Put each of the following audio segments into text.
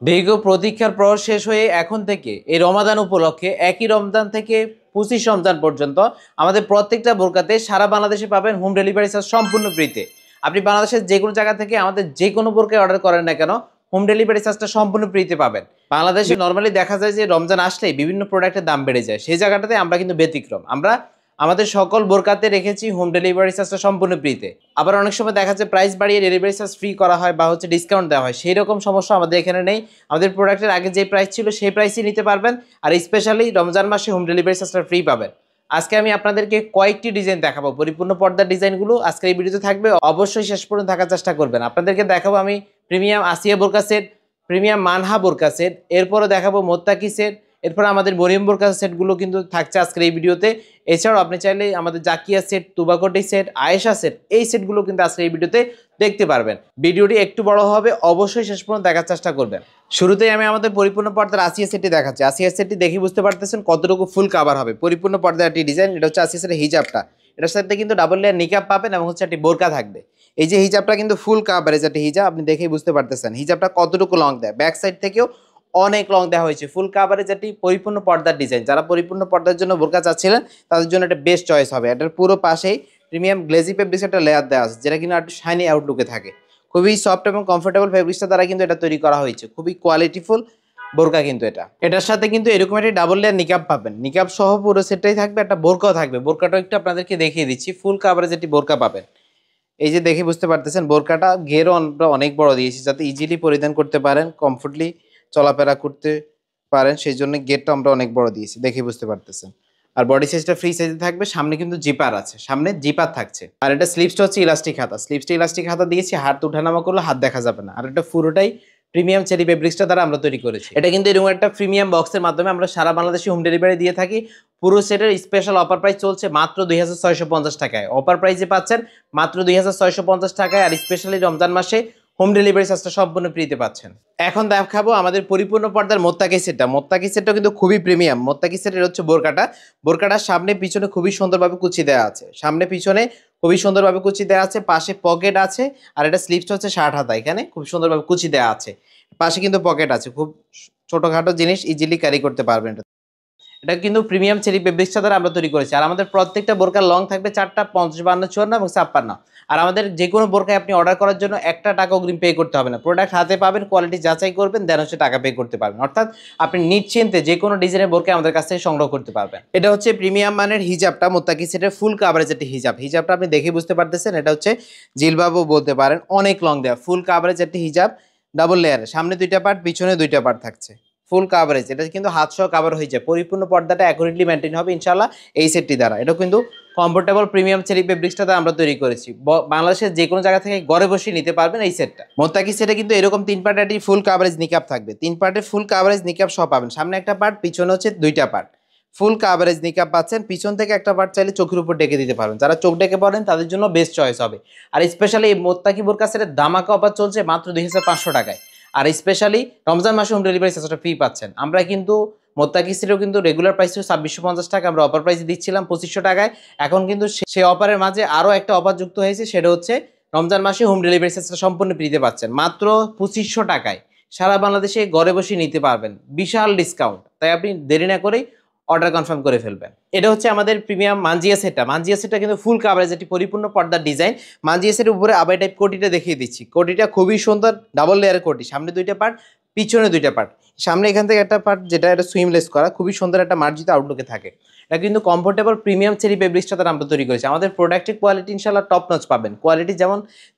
দীর্ঘ প্রতীক্ষার প্রহর শেষ হয়ে এখন থেকে এই রমাদান উপলক্ষে একই রমজান থেকে 25 রমজান পর্যন্ত আমাদের প্রত্যেকটা বোরকাতে সারা বাংলাদেশে পাবেন হোম ডেলিভারি চার্জ সম্পূর্ণ ফ্রিতে। আপনি বাংলাদেশের যে কোনো জায়গা থেকে আমাদের যে কোনো বোরকা অর্ডার করেন না কেন, হোম ডেলিভারি চার্জটা সম্পূর্ণ ফ্রিতে পাবেন। বাংলাদেশে নর্মালি দেখা যায় যে রমজান আসলেই বিভিন্ন প্রোডাক্টের দাম বেড়ে যায়, সেই জায়গাটাতে আমরা কিন্তু ব্যতিক্রম। আমরা আমাদের সকল বোরকাতে রেখেছি হোম ডেলিভারি চার্জটা সম্পূর্ণ ফ্রিতে। আবার অনেক সময় দেখা যায় প্রাইস বাড়িয়ে ডেলিভারি চার্জ ফ্রি করা হয় বা ডিসকাউন্ট দেওয়া হয়, সেই রকম সমস্যা আমাদের এখানে নেই। আমাদের প্রোডাক্টের আগে যে প্রাইস ছিল সেই প্রাইসই নিতে পারবেন, আর স্পেশালি রমজান মাসে হোম ডেলিভারি চার্জটা ফ্রি পাবেন। আজকে আমি আপনাদেরকে কয়েকটি ডিজাইন দেখাবো, পরিপূর্ণ পর্দার ডিজাইনগুলো আজকের এই ভিডিওতে থাকবে, অবশ্যই শেষ পর্যন্ত থাকার চেষ্টা করবেন। আপনাদেরকে দেখাবো আমি প্রিমিয়াম আসিয়া বোরকা সেট, প্রিমিয়াম মানহা বোরকা সেট, এরপরে দেখাবো মোত্তাকি সেট, এরপর আমাদের মরিয়ম বোরকা সেটগুলো কিন্তু থাকছে আজকের এই ভিডিওতে। এছাড়াও আপনি চাইলে আমাদের জাকিয়া সেট, তুবাকটি সেট, আয়েশা সেট, এই সেটগুলো কিন্তু আজকের এই ভিডিওতে দেখতে পারবেন। ভিডিওটি একটু বড় হবে, অবশ্যই শেষ পর্যন্ত দেখার চেষ্টা করবেন। শুরুতেই আমি আমাদের পরিপূর্ণ পর্দার আসিয়া সেটটি দেখাচ্ছি। আসিয়া সেটটি দেখে বুঝতে পারতেছেন কতটুকু ফুল কাভার হবে, পরিপূর্ণ পর্দার একটি ডিজাইন। এটা হচ্ছে আসিয়া সেটের হিজাবটা, এটার সাথে কিন্তু ডাবল লেয়ার নিকাব পাবেন এবং হচ্ছে একটি বোরকা থাকবে। এই যে হিজাবটা কিন্তু ফুল কাভারেজ একটি হিজাব, আপনি দেখেই বুঝতে পারতেছেন হিজাবটা কতটুকু লং দেয়। ব্যাক সাইড থেকেও অনেক লং দেওয়া হয়েছে, ফুল কাভারেজ একটি পরিপূর্ণ পর্দার ডিজাইন। যারা পরিপূর্ণ পর্দার জন্য বোরকা চাচ্ছিলেন তাদের জন্য একটা বেস্ট চয়েস হবে। এটার পুরো পাশেই প্রিমিয়াম গ্লেজি ফেব্রিক্স একটা লেয়ার দেওয়া আছে, যেটা কিন্তু একটু শাইনি আউটলুকে থাকে। খুবই সফট এবং কমফোর্টেবল ফেব্রিক্সটা দ্বারা কিন্তু এটা তৈরি করা হয়েছে, খুবই কোয়ালিটিফুল বোরকা কিন্তু এটা। এটার সাথে কিন্তু এরকম একটা ডাবল লেয়ার নিকাব পাবেন, নিকাব সহ পুরো সেটটাই থাকবে, একটা বোরকাও থাকবে। বোরকাটাও একটু আপনাদেরকে দেখিয়ে দিচ্ছি, ফুল কাভারেজ একটি বোরকা পাবেন। এই যে দেখে বুঝতে পারতেছেন বোরকাটা ঘেরও আমরা অনেক বড় দিয়েছি, যাতে ইজিলি পরিধান করতে পারেন, কমফোর্টলি চলাফেরা করতে পারেন, সেই জন্য গেটটা আমরা অনেক বড় দিয়েছি, দেখে বুঝতে পারতেছেন। আর বডি সাইজটা ফ্রি সাইজে থাকবে, সামনে কিন্তু জিপার আছে, সামনে জিপার থাকছে। আর এটা স্লিপসটা হচ্ছে ইলাস্টিক হাতা, স্লিপসটা ইলাস্টিক হাতা দিয়েছি, হাত উঠানামা করলে হাত দেখা যাবে না। আর এটা পুরোটাই প্রিমিয়াম চেরি ফেব্রিক্সটা দ্বারা আমরা তৈরি করেছি। এটা কিন্তু এরকম একটা প্রিমিয়াম বক্সের মাধ্যমে আমরা সারা বাংলাদেশে হোম ডেলিভারি দিয়ে থাকি। পুরো সেটের স্পেশাল অফার প্রাইস চলছে মাত্র 2650 টাকায়। অফার প্রাইসে পাচ্ছেন মাত্র 2650 টাকায়, আর স্পেশালি রমজান মাসে হোম ডেলিভারি চার্জটা সম্পূর্ণ ফ্রিতে পাচ্ছেন। এখন দেখাবো আমাদের পরিপূর্ণ পর্দার মোত্তাকি সেটটা। মোত্তাকি সেটটা কিন্তু খুবই প্রিমিয়াম। মোত্তাকি সেটের হচ্ছে বোরকাটা, বোরকাটার সামনে পিছনে খুবই সুন্দরভাবে কুচি দেওয়া আছে, সামনে পিছনে খুবই সুন্দরভাবে কুচি দেওয়া আছে, পাশে পকেট আছে। আর এটা স্লিপসটা হচ্ছে 60 হাতা, এখানে খুব সুন্দরভাবে কুচি দেওয়া আছে, পাশে কিন্তু পকেট আছে। খুব ছোটখাটো জিনিস ইজিলি ক্যারি করতে পারবেন। এটা কিন্তু প্রিমিয়াম চেরি ফেব্রিক্সটা দ্বারা আমরা তৈরি করেছি। আর আমাদের প্রত্যেকটা বোরকার লং থাকবে 4টা, 50, 52, 54 এবং 56। আর আমাদের যে কোনো বোরকায় আপনি অর্ডার করার জন্য একটা টাকা অগ্রিম পে করতে হবে না। প্রোডাক্ট হাতে পাবেন, কোয়ালিটি যাচাই করবেন, দেন হচ্ছে টাকা পে করতে পারবেন। অর্থাৎ আপনি নিশ্চিন্তে যে কোনো ডিজাইনের বোরকা আমাদের কাছ থেকে সংগ্রহ করতে পারবেন। এটা হচ্ছে প্রিমিয়াম মানের হিজাবটা, মোত্তাকি সেটের ফুল কাভারেজ একটি হিজাব। হিজাবটা আপনি দেখে বুঝতে পারতেছেন, এটা হচ্ছে জিলবাবও বলতে পারেন, অনেক লং দেওয়া, ফুল কাভারেজ একটি হিজাব, ডাবল লেয়ারের, সামনে 2টা পার্ট, পিছনে 2টা পার্ট থাকছে, ফুল কাভারেজ। এটা কিন্তু হাত সহ কাভার হয়ে যায়, পরিপূর্ণ পর্দাটা অ্যাকুরেটলি মেনটেন হবে ইনশাআল্লাহ এই সেটটি দ্বারা। এটা কিন্তু কমফোর্টেবল প্রিমিয়াম চেরি ফেব্রিক্সটা আমরা তৈরি করেছি। বাংলাদেশের যে কোনো জায়গা থেকে ঘরে বসে নিতে পারবেন এই সেটটা। মোত্তাকি সেটে কিন্তু এরকম 3 পার্টের একটি ফুল কাভারেজ নিকাব থাকবে, 3 পার্টের ফুল কাভারেজ নিকাব সহ পাবেন। সামনে একটা পার্ট, পিছনে হচ্ছে 2টা পার্ট, ফুল কাভারেজ নিকাব পাচ্ছেন। পিছন থেকে একটা পার্ট চাইলে চোখের উপর ডেকে দিতে পারবেন, যারা চোখ ডেকে পড়েন তাদের জন্য বেস্ট চয়েস হবে। আর স্পেশালি এই মোত্তাকি বোরকা সেটের ধামাকা অফার চলছে মাত্র 2500 টাকায়। আর স্পেশালি রমজান মাসে হোম ডেলিভারি চার্জটা ফ্রি পাচ্ছেন। আমরা কিন্তু মোত্তাকি সেটেও কিন্তু রেগুলার প্রাইস ছিল 2650 টাকা, আমরা অফার প্রাইসে দিচ্ছিলাম 2500 টাকায়। এখন কিন্তু সেই অফারের মাঝে আরও একটা অফার যুক্ত হয়েছে, সেটা হচ্ছে রমজান মাসে হোম ডেলিভারি চার্জটা সম্পূর্ণ ফ্রিতে পাচ্ছেন মাত্র 2500 টাকায়। সারা বাংলাদেশে ঘরে বসে নিতে পারবেন, বিশাল ডিসকাউন্ট। তাই আপনি দেরি না করেই অর্ডার কনফার্ম করে ফেলবেন। এটা হচ্ছে আমাদের প্রিমিয়াম মানজিয়া সেটটা। মানজিয়া সেটটা কিন্তু ফুল কাভারেজ একটি পরিপূর্ণ পর্দার ডিজাইন। মানজিয়া সেটের উপরে আবাই টাইপ কোটিটা দেখিয়ে দিচ্ছি। কোটিটা খুবই সুন্দর, ডাবল লেয়ারের কোটি, সামনে 2টা পার্ট, পিছনে 2টা পার্ট। সামনে এখান থেকে একটা পার্ট যেটা এটা সুইমলেস করা, খুবই সুন্দর একটা মার্জিত আউটলুকে থাকে। এটা কিন্তু কমফোর্টেবল প্রিমিয়াম চেরি ফেব্রিক্সটা দ্বারা আমরা তৈরি করেছি। আমাদের প্রোডাক্টের কোয়ালিটি ইনশাআল্লাহ টপ নচ পাবেন। কোয়ালিটি যেমন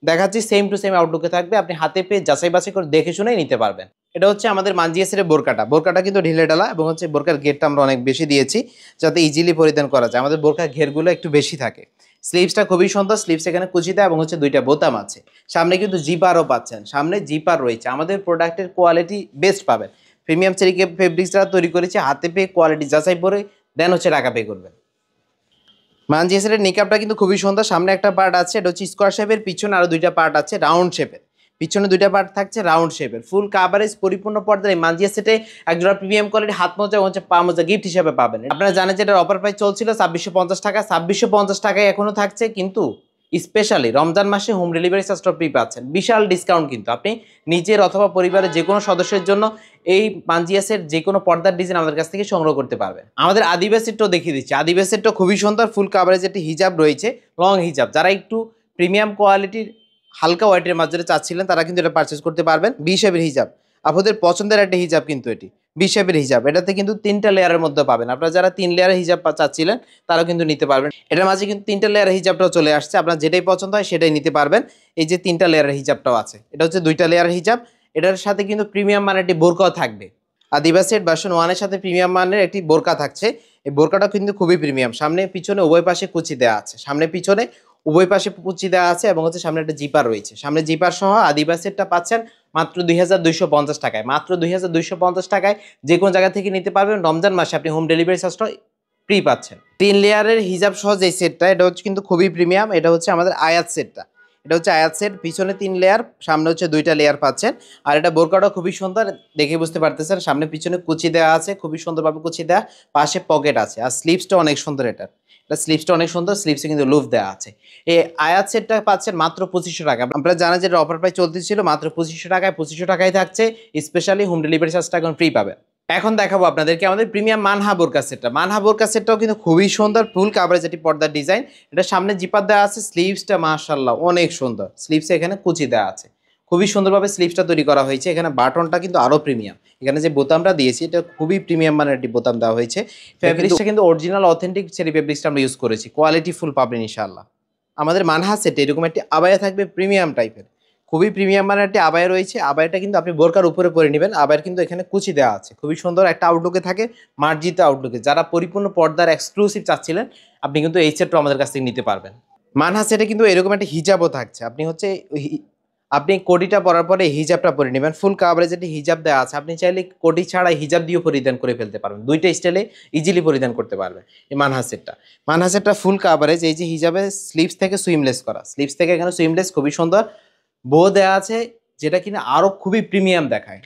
দেখাচ্ছি সেম টু সেম আউটলুকে থাকবে, আপনি হাতে পেয়ে যাচাই বাছাই করে দেখে শুনেই নিতে পারবেন। এটা হচ্ছে আমাদের মানজিয়া সেটের বোরকাটা। বোরকাটা কিন্তু ঢিলে ঢালা এবং হচ্ছে বোরকার ঘেরটা আমরা অনেক বেশি দিয়েছি, যাতে ইজিলি পরিধান করা যায়। আমাদের বোরকার ঘেরগুলো একটু বেশি থাকে। স্লিভসটা খুবই সুন্দর, স্লিভস এখানে কুচিতে এবং হচ্ছে 2টা বোতাম আছে। সামনে কিন্তু জিপারও পাচ্ছেন, সামনে জিপার রয়েছে। আমাদের প্রোডাক্টের কোয়ালিটি বেস্ট পাবেন। প্রিমিয়াম চেরি ফেব্রিক্স দ্বারা তৈরি করেছি, হাতে পেয়ে কোয়ালিটি যাচাই করে দেন হচ্ছে টাকা পে করবেন। মানজিয়া সেটের নিকাবটা কিন্তু খুবই সুন্দর। সামনে একটা পার্ট আছে, এটা হচ্ছে স্কোয়ার শেপের, পিছনে আরও 2টা পার্ট আছে রাউন্ড শেপের, পিছনে 2টা পার্ট থাকছে রাউন্ড শেপের। ফুল কাভারেজ পরিপূর্ণ পর্দার এই মানজিয়া সেটে একজোড়া প্রিমিয়াম কোয়ালিটি হাত মোজা এবং হচ্ছে পা মোজা গিফট হিসেবে পাবেন। আপনারা জানেন যে এটার অফার প্রাইস চলছিল 2650 টাকা, 2650 টাকায় এখনো থাকছে। কিন্তু স্পেশালি রমজান মাসে হোম ডেলিভারি চার্জটা ফ্রি পাচ্ছেন। বিশাল ডিসকাউন্ট কিন্তু আপনি নিজের অথবা পরিবারের যে কোনো সদস্যের জন্য এই পাঞ্জিয়া সেট যে কোনো পর্দার ডিজাইন আমাদের কাছ থেকে সংগ্রহ করতে পারবেন। আমাদের আদিবাসী সেটটাও দেখিয়ে দিচ্ছি। আদিবাসী সেটটা খুবই সুন্দর, ফুল কাভারেজ একটি হিজাব রয়েছে, লং হিজাব। যারা একটু প্রিমিয়াম কোয়ালিটির হালকা হোয়াইটের মাঝে চাচ্ছিলেন তারা কিন্তু এটা পারচেস করতে পারবেন। 20 শেপের হিজাব, আপনাদের পছন্দের একটা হিজাব কিন্তু এটি 20 শেপের হিজাব। এটাতে কিন্তু 3টা লেয়ারের মধ্যে পাবেন। আপনারা যারা 3 লেয়ারের হিজাব চাচ্ছিলেন তারাও কিন্তু নিতে পারবেন। এটার মাঝে কিন্তু 3টা লেয়ারের হিজাবটাও চলে আসছে, আপনার যেটাই পছন্দ হয় সেটাই নিতে পারবেন। এই যে 3টা লেয়ারের হিজাবটাও আছে, এটা হচ্ছে 2টা লেয়ারের হিজাব। এটার সাথে কিন্তু প্রিমিয়াম মানের একটি বোরকাও থাকবে। আদিবাসী ভার্সন 1 এর সাথে প্রিমিয়াম মানের একটি বোরকা থাকছে। এই বোরকাটা কিন্তু খুবই প্রিমিয়াম। সামনে পিছনে উভয় পাশে কুচি দেওয়া আছে, সামনে পিছনে উভয় পাশে কুচি দেওয়া আছে এবং হচ্ছে সামনে একটা জিপার রয়েছে। সামনে জিপার সহ আদিবাসীটা পাচ্ছেন মাত্র 2250 টাকায়। মাত্র 2250 টাকায় যে কোনো জায়গা থেকে নিতে পারবেন। রমজান মাসে আপনি হোম ডেলিভারি চার্জটা ফ্রি পাচ্ছেন। 3 লেয়ারের হিজাব সহ যে সেটটা, এটা হচ্ছে কিন্তু খুবই প্রিমিয়াম। এটা হচ্ছে আমাদের আয়াত সেটটা। এটা হচ্ছে আয়াত সেট, পিছনে 3 লেয়ার, সামনে হচ্ছে 2টা লেয়ার পাচ্ছেন। আর এটা বোরকাটা খুবই সুন্দর, দেখে বুঝতে পারতেছেন। সামনে পিছনে কুচি দেওয়া আছে, খুবই সুন্দরভাবে কুচি দেওয়া, পাশে পকেট আছে। আর স্লিভসটা অনেক সুন্দর। এটা স্লিভসটা অনেক সুন্দর, স্লিভসে কিন্তু লুফ দেওয়া আছে। এই আয়াত সেটটা পাচ্ছেন মাত্র 2500 টাকা। আপনারা জানেন যে অফার প্রাইস চলতেছিল মাত্র 2500 টাকায়। 2500 টাকায় থাকছে, স্পেশালি হোম ডেলিভারি চার্জটা এখন ফ্রি পাবেন। এখন দেখাবো আপনাদেরকে আমাদের প্রিমিয়াম মানহা বোরকা সেটটা। মানহা বোরকা সেটটাও কিন্তু খুবই সুন্দর, ফুল কাভারেজ এটি পর্দার ডিজাইন। এটা সামনে জিপার দেওয়া আছে, স্লিভসটা মাশাআল্লাহ অনেক সুন্দর। স্লিভসে এখানে কুচি দেওয়া আছে, খুবই সুন্দরভাবে স্লিভসটা তৈরি করা হয়েছে। এখানে বাটনটা কিন্তু আরও প্রিমিয়াম। এখানে যে বোতামটা দিয়েছি এটা খুবই প্রিমিয়াম মানের একটি বোতাম দেওয়া হয়েছে। ফেব্রিক্সটা কিন্তু অরিজিনাল অথেন্টিক চেরি ফেব্রিক্সটা আমরা ইউজ করেছি, কোয়ালিটি ফুল পাবেন ইনশাআল্লাহ। আমাদের মানহা সেটে এরকম একটি আবায়া থাকবে প্রিমিয়াম টাইপের, খুবই প্রিমিয়াম মানের একটি আবায়া রয়েছে। আবায়াটা কিন্তু আপনি বোরকার উপরে পরে নেবেন। আবায়ার কিন্তু এখানে কুচি দেওয়া আছে, খুবই সুন্দর একটা আউটলুকে থাকে, মার্জিত আউটলুকে। যারা পরিপূর্ণ পর্দার এক্সক্লুসিভ চাচ্ছিলেন আপনি কিন্তু এই সেটটা আমাদের কাছ থেকে নিতে পারবেন। মানহা সেটে কিন্তু এরকম একটা হিজাবও থাকছে। আপনি কোটিটা পরার পরে হিজাবটা পরে নেবেন, ফুল কাভারেজ একটি হিজাব দেওয়া আছে। আপনি চাইলে কোটি ছাড়া হিজাব দিয়েও পরিধান করে ফেলতে পারবেন, 2টা স্টাইলে ইজিলি পরিধান করতে পারবেন এই মানহা সেটটা ফুল কাভারেজ। এই যে হিজাবে স্লিভস থেকে সুইমলেস করা, স্লিভস থেকে এখানে সুইমলেস, খুবই সুন্দর বো দেওয়া আছে, যেটা কিনা আরও খুবই প্রিমিয়াম দেখায়।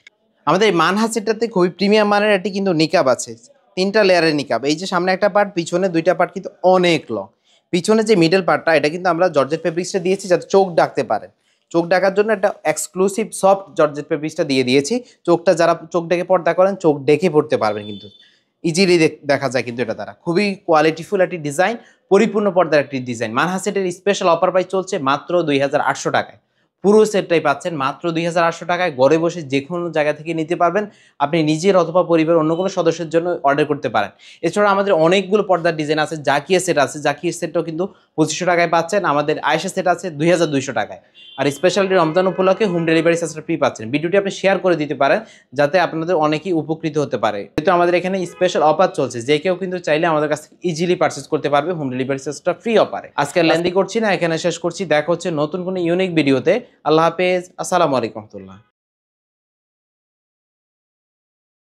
আমাদের এই মানহা সেটটাতে খুবই প্রিমিয়াম মানের একটি কিন্তু নিকাব আছে, 3টা লেয়ারের নিকাব। এই যে সামনে একটা পার্ট, পিছনে 2টা পার্ট কিন্তু অনেক লং। পিছনে যে মিডল পার্টটা এটা কিন্তু আমরা জর্জেট ফেব্রিক্সটা দিয়েছি যাতে চোখ ডাকতে পারে। চোখ ডাকার জন্য একটা এক্সক্লুসিভ সফট জর্জেট ফেব্রিক্সটা দিয়ে দিয়েছি। চোখটা যারা চোখ ডেকে পর্দা করেন চোখ ডেকে পড়তে পারবেন, কিন্তু ইজিলি দেখা যায় কিন্তু এটা দ্বারা। খুবই কোয়ালিটিফুল একটি ডিজাইন, পরিপূর্ণ পর্দার একটি ডিজাইন। মানহা সেটের স্পেশাল অফার প্রাইস চলছে মাত্র 2800 টাকায়। পুরো সেটটাই পাচ্ছেন মাত্র 2800 টাকায়। ঘরে বসে যে কোনো জায়গা থেকে নিতে পারবেন। আপনি নিজের অথবা পরিবারের অন্য কোনো সদস্যের জন্য অর্ডার করতে পারেন। এছাড়া আমাদের অনেকগুলো পর্দার ডিজাইন আছে। জাকিয়া সেট আছে, জাকিয়া সেটটাও কিন্তু 2500 টাকায় পাচ্ছেন। আমাদের আয়েশা সেট আছে 2200 টাকায়। আর স্পেশালি রমজান উপলক্ষে হোম ডেলিভারি চার্জটা ফ্রি পাচ্ছেন। ভিডিওটি আপনি শেয়ার করে দিতে পারেন যাতে আপনাদের অনেকেই উপকৃত হতে পারে। যেহেতু আমাদের এখানে স্পেশাল অফার চলছে, যে কেউ কিন্তু চাইলে আমাদের কাছ থেকে ইজিলি পারচেজ করতে পারবে হোম ডেলিভারি চার্জটা ফ্রি অফারে। আজকে লেন্দি করছি না, এখানে শেষ করছি। দেখা হচ্ছে নতুন কোনো ইউনিক ভিডিওতে। আল্লাহ হাফেজ, আসসালামু আলাইকুম রহমতুল্লাহ।